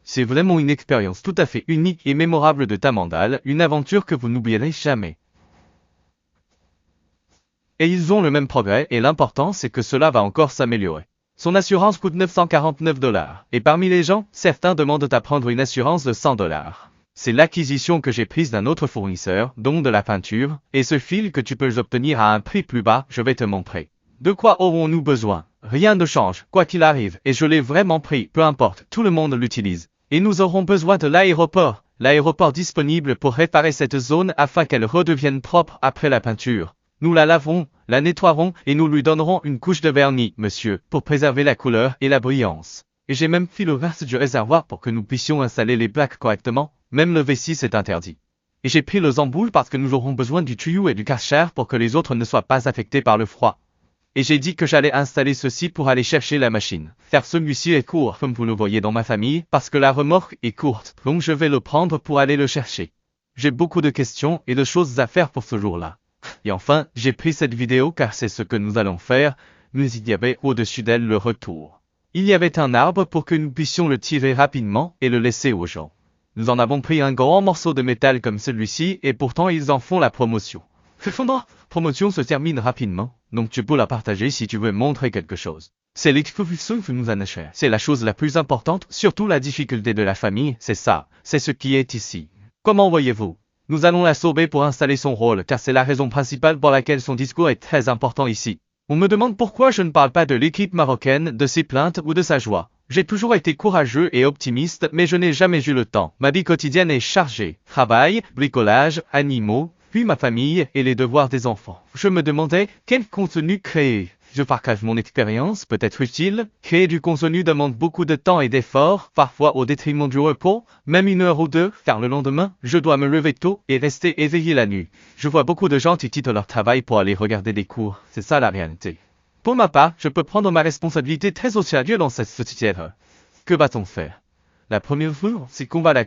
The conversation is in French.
C'est vraiment une expérience tout à fait unique et mémorable de Tamandal, une aventure que vous n'oublierez jamais. Et ils ont le même progrès et l'important c'est que cela va encore s'améliorer. Son assurance coûte 949 $. Et parmi les gens, certains demandent à prendre une assurance de 100 $. C'est l'acquisition que j'ai prise d'un autre fournisseur, donc de la peinture, et ce fil que tu peux obtenir à un prix plus bas, je vais te montrer. De quoi aurons-nous besoin? Rien ne change, quoi qu'il arrive, et je l'ai vraiment pris, peu importe, tout le monde l'utilise. Et nous aurons besoin de l'aéroport disponible pour réparer cette zone afin qu'elle redevienne propre après la peinture. Nous la laverons, la nettoierons et nous lui donnerons une couche de vernis, monsieur, pour préserver la couleur et la brillance. Et j'ai même pris le reste du réservoir pour que nous puissions installer les plaques correctement, même le V6 est interdit. Et j'ai pris les embouts parce que nous aurons besoin du tuyau et du cache-air pour que les autres ne soient pas affectés par le froid. Et j'ai dit que j'allais installer ceci pour aller chercher la machine. Car celui-ci est court, comme vous le voyez dans ma famille, parce que la remorque est courte, donc je vais le prendre pour aller le chercher. J'ai beaucoup de questions et de choses à faire pour ce jour-là. Et enfin, j'ai pris cette vidéo car c'est ce que nous allons faire, nous y avait au-dessus d'elle le retour. Il y avait un arbre pour que nous puissions le tirer rapidement et le laisser aux gens. Nous en avons pris un grand morceau de métal comme celui-ci et pourtant ils en font la promotion. Cependant, promotion se termine rapidement, donc tu peux la partager si tu veux montrer quelque chose. C'est l'exposition que nous en achètons. C'est la chose la plus importante, surtout la difficulté de la famille, c'est ça, c'est ce qui est ici. Comment voyez-vous? Nous allons la sauver pour installer son rôle, car c'est la raison principale pour laquelle son discours est très important ici. On me demande pourquoi je ne parle pas de l'équipe marocaine, de ses plaintes ou de sa joie. J'ai toujours été courageux et optimiste, mais je n'ai jamais eu le temps. Ma vie quotidienne est chargée. Travail, bricolage, animaux, puis ma famille et les devoirs des enfants. Je me demandais quel contenu créer. Je partage mon expérience, peut-être utile. Créer du contenu demande beaucoup de temps et d'efforts, parfois au détriment du repos, même 1 heure ou 2, car le lendemain, je dois me lever tôt et rester éveillé la nuit. Je vois beaucoup de gens qui quittent leur travail pour aller regarder des cours, c'est ça la réalité. Pour ma part, je peux prendre ma responsabilité très au sérieux dans cette société. Que va-t-on faire? La première chose, c'est qu'on va la